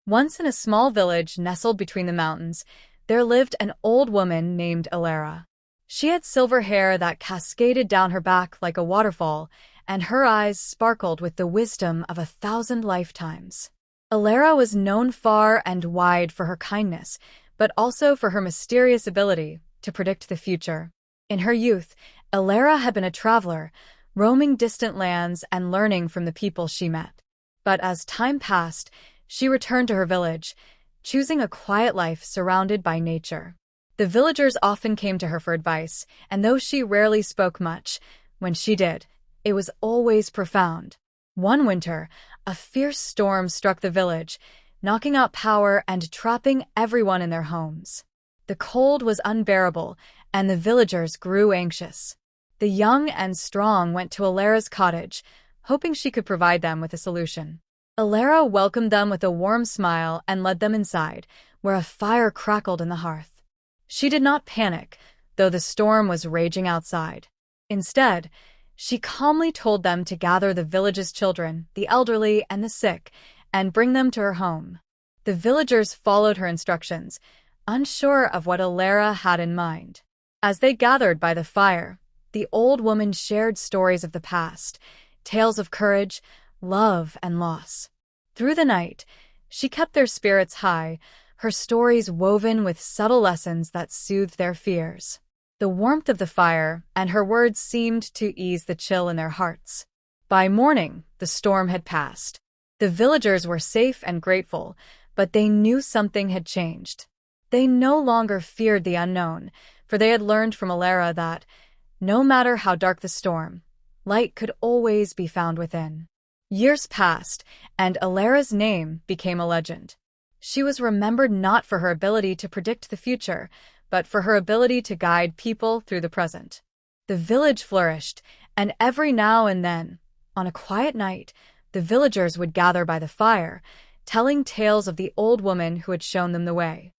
Once in a small village nestled between the mountains, there lived an old woman named Alara. She had silver hair that cascaded down her back like a waterfall, and her eyes sparkled with the wisdom of 1,000 lifetimes. Alara was known far and wide for her kindness, but also for her mysterious ability to predict the future. In her youth, Alara had been a traveler, roaming distant lands and learning from the people she met. But as time passed, she returned to her village, choosing a quiet life surrounded by nature. The villagers often came to her for advice, and though she rarely spoke much, when she did, it was always profound. One winter, a fierce storm struck the village, knocking out power and trapping everyone in their homes. The cold was unbearable, and the villagers grew anxious. The young and strong went to Alara's cottage, hoping she could provide them with a solution. Alara welcomed them with a warm smile and led them inside, where a fire crackled in the hearth. She did not panic, though the storm was raging outside. Instead, she calmly told them to gather the village's children, the elderly, and the sick, and bring them to her home. The villagers followed her instructions, unsure of what Alara had in mind. As they gathered by the fire, the old woman shared stories of the past, tales of courage, love, and loss. Through the night, she kept their spirits high, her stories woven with subtle lessons that soothed their fears. The warmth of the fire and her words seemed to ease the chill in their hearts. By morning, the storm had passed. The villagers were safe and grateful, but they knew something had changed. They no longer feared the unknown, for they had learned from Alara that, no matter how dark the storm, light could always be found within. Years passed, and Alara's name became a legend. She was remembered not for her ability to predict the future, but for her ability to guide people through the present. The village flourished, and every now and then, on a quiet night, the villagers would gather by the fire, telling tales of the old woman who had shown them the way.